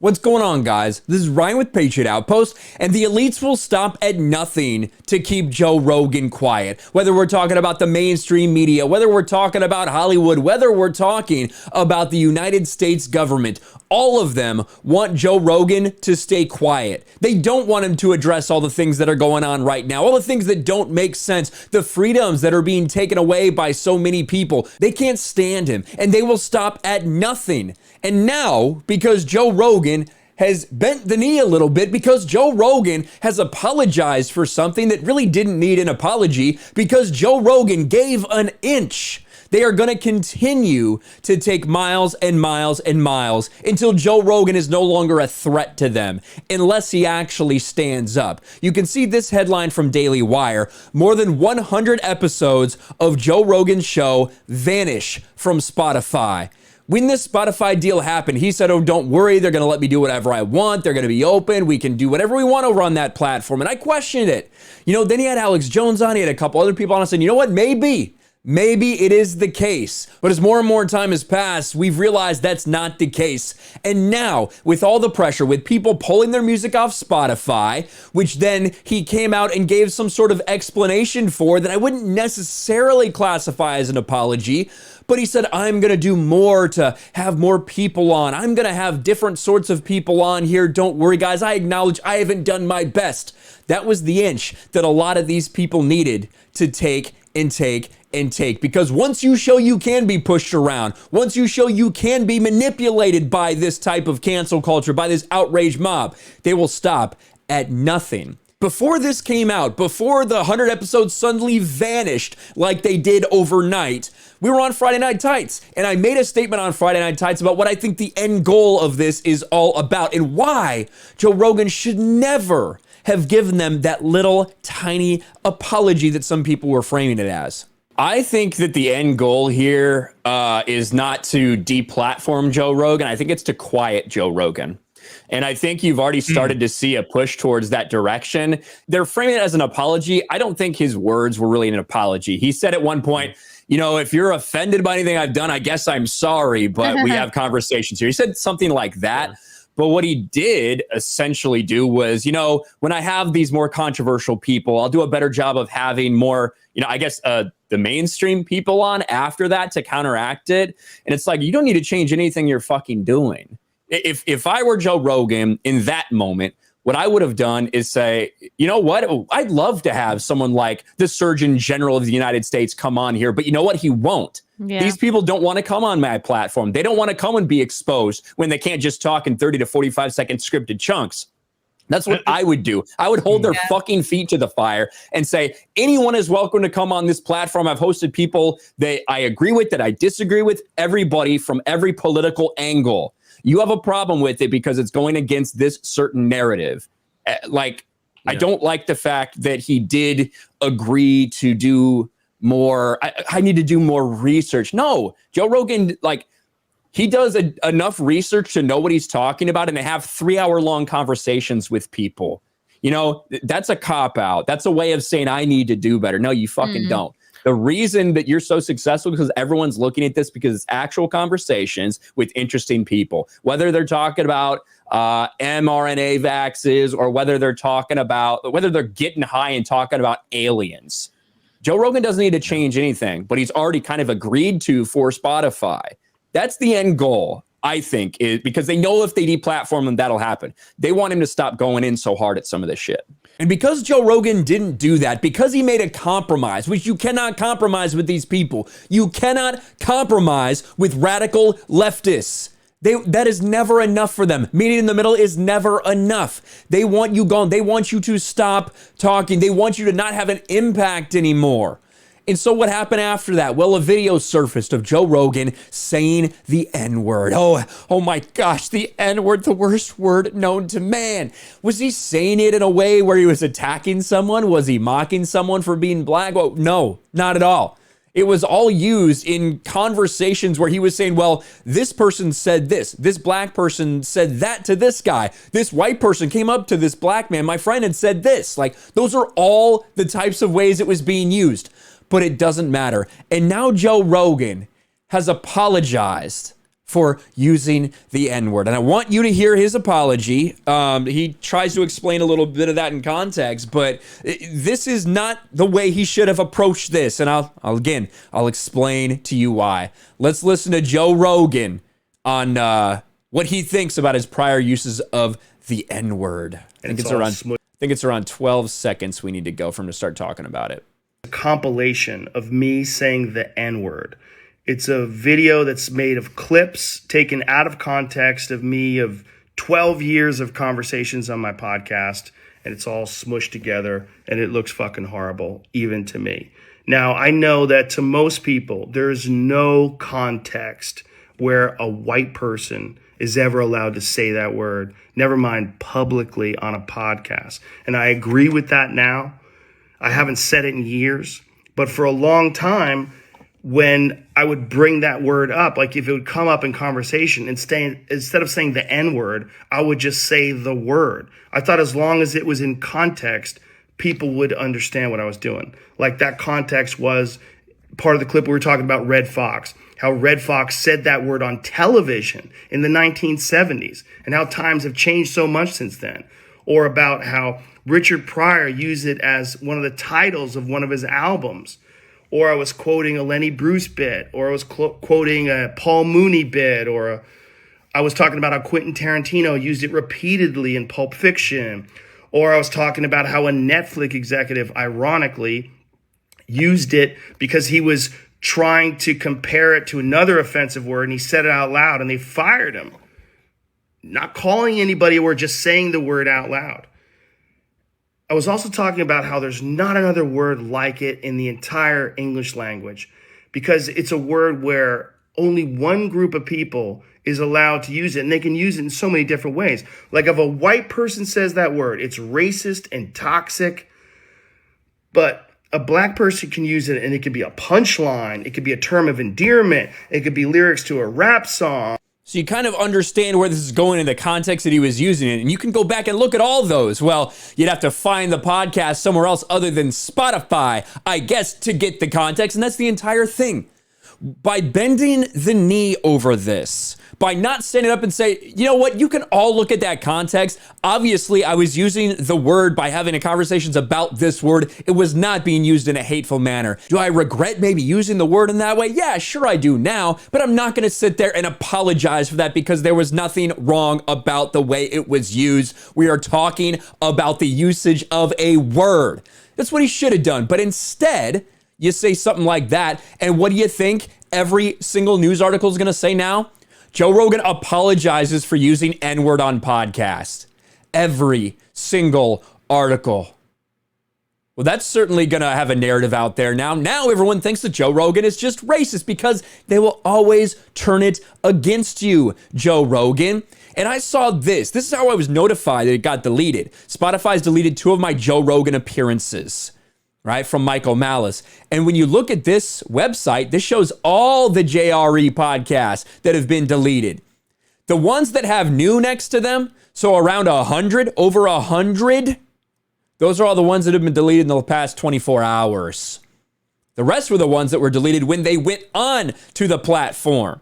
What's going on, guys? This is Ryan with Patriot Outpost, and the elites will stop at nothing to keep Joe Rogan quiet. Whether we're talking about the mainstream media, whether we're talking about Hollywood, whether we're talking about the United States government, all of them want Joe Rogan to stay quiet. They don't want him to address all the things that are going on right now, all the things that don't make sense, the freedoms that are being taken away by so many people. They can't stand him, and they will stop at nothing. And now, because Joe Rogan has bent the knee a little bit, because Joe Rogan has apologized for something that really didn't need an apology, because Joe Rogan gave an inch, they are going to continue to take miles and miles and miles until Joe Rogan is no longer a threat to them, unless he actually stands up. You can see this headline from Daily Wire. More than 100 episodes of Joe Rogan's show vanish from Spotify. When this Spotify deal happened, he said, oh, don't worry, they're going to let me do whatever I want. They're going to be open. We can do whatever we want over on that platform. And I questioned it. Then he had Alex Jones on. He had a couple other people on. I said, you know what? Maybe it is the case. But as more and more time has passed, we've realized that's not the case. And now, with all the pressure, with people pulling their music off Spotify, which then he came out and gave some sort of explanation for that I wouldn't necessarily classify as an apology, but he said, I'm going to do more to have more people on. I'm going to have different sorts of people on here. Don't worry, guys. I acknowledge I haven't done my best. That was the inch that a lot of these people needed to take and take and take. Because once you show you can be pushed around, once you show you can be manipulated by this type of cancel culture, by this outrage mob, they will stop at nothing. Before this came out, before the 100 episodes suddenly vanished like they did overnight, we were on Friday Night Tights, and I made a statement on Friday Night Tights about what I think the end goal of this is all about and why Joe Rogan should never have given them that little tiny apology that some people were framing it as. I think that the end goal here is not to deplatform Joe Rogan. I think it's to quiet Joe Rogan. And I think you've already started to see a push towards that direction. They're framing it as an apology. I don't think his words were really an apology. He said at one point, if you're offended by anything I've done, I guess I'm sorry, but we have conversations here. He said something like that. Yeah. But what he did essentially do was, when I have these more controversial people, I'll do a better job of having more, the mainstream people on after that to counteract it. And it's like, you don't need to change anything you're fucking doing. If I were Joe Rogan in that moment, what I would have done is say, you know what? I'd love to have someone like the Surgeon General of the United States come on here, but you know what? He won't. Yeah. These people don't want to come on my platform. They don't want to come and be exposed when they can't just talk in 30 to 45 second scripted chunks. That's what I would do. I would hold their fucking feet to the fire and say, anyone is welcome to come on this platform. I've hosted people that I agree with, that I disagree with, everybody from every political angle. You have a problem with it because it's going against this certain narrative. I don't like the fact that he did agree to do more. I need to do more research. No, Joe Rogan, he does enough research to know what he's talking about and to have 3-hour-long conversations with people. That's a cop-out. That's a way of saying I need to do better. No, you fucking don't. The reason that you're so successful is because everyone's looking at this because it's actual conversations with interesting people, whether they're talking about mRNA vaxes or whether they're getting high and talking about aliens. Joe Rogan doesn't need to change anything, but he's already kind of agreed to for Spotify. That's the end goal, I think, is because they know if they deplatform him, that'll happen. They want him to stop going in so hard at some of this shit. And because Joe Rogan didn't do that, because he made a compromise, which you cannot compromise with these people. You cannot compromise with radical leftists. That is never enough for them. Meeting in the middle is never enough. They want you gone. They want you to stop talking. They want you to not have an impact anymore. And so what happened after that? Well, a video surfaced of Joe Rogan saying the N-word. Oh my gosh, the N-word, the worst word known to man. Was he saying it in a way where he was attacking someone? Was he mocking someone for being black? Well, no, not at all. It was all used in conversations where he was saying, well, this person said this black person said that to this guy. This white person came up to this black man. My friend had said this. Those are all the types of ways it was being used. But it doesn't matter. And now Joe Rogan has apologized for using the N-word. And I want you to hear his apology. He tries to explain a little bit of that in context, but this is not the way he should have approached this. And I'll explain to you why. Let's listen to Joe Rogan on what he thinks about his prior uses of the N-word. I think it's around 12 seconds we need to go for him to start talking about it. A compilation of me saying the N-word. It's a video that's made of clips taken out of context of me of 12 years of conversations on my podcast, and it's all smushed together, and it looks fucking horrible, even to me. Now, I know that to most people, there's no context where a white person is ever allowed to say that word, never mind publicly on a podcast. And I agree with that now. I haven't said it in years, but for a long time, when I would bring that word up, like if it would come up in conversation, instead of saying the N-word, I would just say the word. I thought as long as it was in context, people would understand what I was doing. Like that context was part of the clip we were talking about Red Fox, how Red Fox said that word on television in the 1970s, and how times have changed so much since then. Or about how Richard Pryor used it as one of the titles of one of his albums. Or I was quoting a Lenny Bruce bit, or I was quoting a Paul Mooney bit, or I was talking about how Quentin Tarantino used it repeatedly in Pulp Fiction, or I was talking about how a Netflix executive, ironically, used it because he was trying to compare it to another offensive word, and he said it out loud, and they fired him. Not calling anybody or just saying the word out loud. I was also talking about how there's not another word like it in the entire English language, because it's a word where only one group of people is allowed to use it, and they can use it in so many different ways. Like if a white person says that word, it's racist and toxic, but a black person can use it and it could be a punchline, it could be a term of endearment, it could be lyrics to a rap song. So you kind of understand where this is going in the context that he was using it, and you can go back and look at all those. Well, you'd have to find the podcast somewhere else other than Spotify, I guess, to get the context, and that's the entire thing. By bending the knee over this, by not standing up and say, you know what, you can all look at that context. Obviously, I was using the word by having a conversations about this word. It was not being used in a hateful manner. Do I regret maybe using the word in that way? Yeah, sure I do now, but I'm not going to sit there and apologize for that because there was nothing wrong about the way it was used. We are talking about the usage of a word. That's what he should have done. But instead, you say something like that, and what do you think every single news article is going to say now? Joe Rogan apologizes for using N-word on podcast. Every single article. Well, that's certainly going to have a narrative out there now. Now everyone thinks that Joe Rogan is just racist because they will always turn it against you, Joe Rogan. And I saw this. This is how I was notified that it got deleted. Spotify's deleted 2 of my Joe Rogan appearances, right, from Michael Malice. And when you look at this website, this shows all the JRE podcasts that have been deleted. The ones that have new next to them, so around 100, over 100, those are all the ones that have been deleted in the past 24 hours. The rest were the ones that were deleted when they went on to the platform.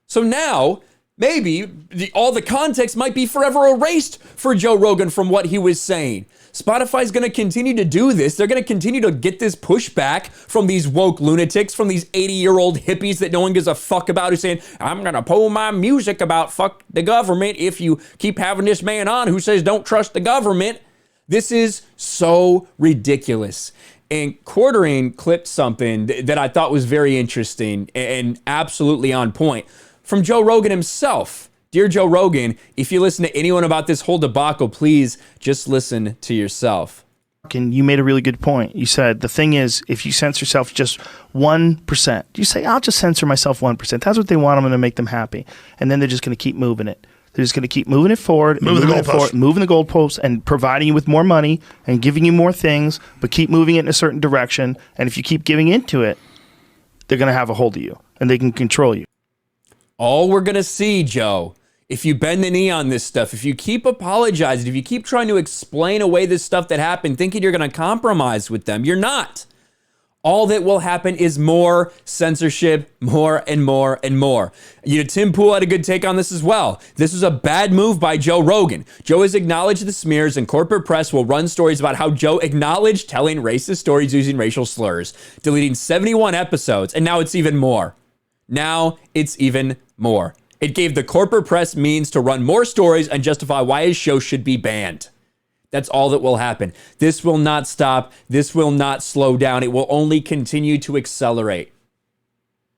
So now, maybe all the context might be forever erased for Joe Rogan from what he was saying. Spotify's going to continue to do this. They're going to continue to get this pushback from these woke lunatics, from these 80-year-old hippies that no one gives a fuck about, who's saying, I'm going to pull my music about fuck the government if you keep having this man on who says don't trust the government. This is so ridiculous. And Quartering clipped something that I thought was very interesting and absolutely on point from Joe Rogan himself. Dear Joe Rogan, if you listen to anyone about this whole debacle, please just listen to yourself. And you made a really good point. You said the thing is, if you censor yourself just 1%, you say, I'll just censor myself 1%. That's what they want. I'm going to make them happy. And then they're just going to keep moving it. They're just going to keep moving it forward, moving the goalposts, and providing you with more money and giving you more things, but keep moving it in a certain direction. And if you keep giving into it, they're going to have a hold of you and they can control you. All we're going to see, Joe, if you bend the knee on this stuff, if you keep apologizing, if you keep trying to explain away this stuff that happened, thinking you're going to compromise with them, you're not. All that will happen is more censorship, more and more and more. Tim Pool had a good take on this as well. This was a bad move by Joe Rogan. Joe has acknowledged the smears, and corporate press will run stories about how Joe acknowledged telling racist stories using racial slurs, deleting 71 episodes, and now it's even more. Now it's even more. It gave the corporate press means to run more stories and justify why his show should be banned. That's all that will happen. This will not stop. This will not slow down. It will only continue to accelerate.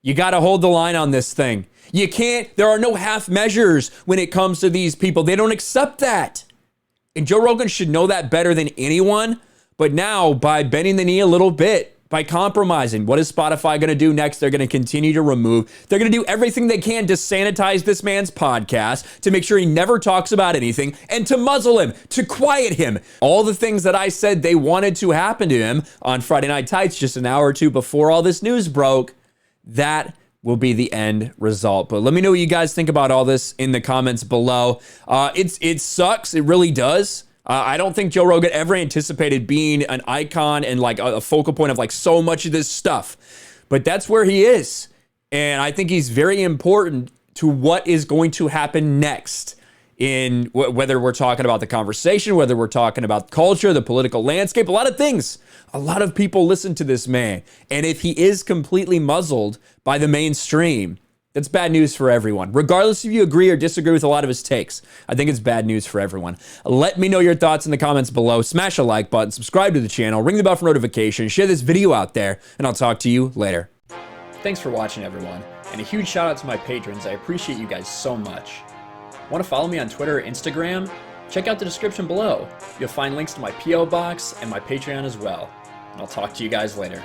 You got to hold the line on this thing. You can't, there are no half measures when it comes to these people. They don't accept that. And Joe Rogan should know that better than anyone. But now, by bending the knee a little bit, by compromising, what is Spotify going to do next? They're going to continue to remove. They're going to do everything they can to sanitize this man's podcast, to make sure he never talks about anything, and to muzzle him, to quiet him. All the things that I said they wanted to happen to him on Friday Night Tights just an hour or two before all this news broke, that will be the end result. But let me know what you guys think about all this in the comments below. It sucks. It really does. I don't think Joe Rogan ever anticipated being an icon and like a focal point of like so much of this stuff. But that's where he is. And I think he's very important to what is going to happen next in whether we're talking about the conversation, whether we're talking about culture, the political landscape, a lot of things. A lot of people listen to this man. And if he is completely muzzled by the mainstream, that's bad news for everyone. Regardless if you agree or disagree with a lot of his takes, I think it's bad news for everyone. Let me know your thoughts in the comments below. Smash a like button, subscribe to the channel, ring the bell for notifications, share this video out there, and I'll talk to you later. Thanks for watching, everyone. And a huge shout out to my patrons. I appreciate you guys so much. Want to follow me on Twitter or Instagram? Check out the description below. You'll find links to my P.O. box and my Patreon as well. And I'll talk to you guys later.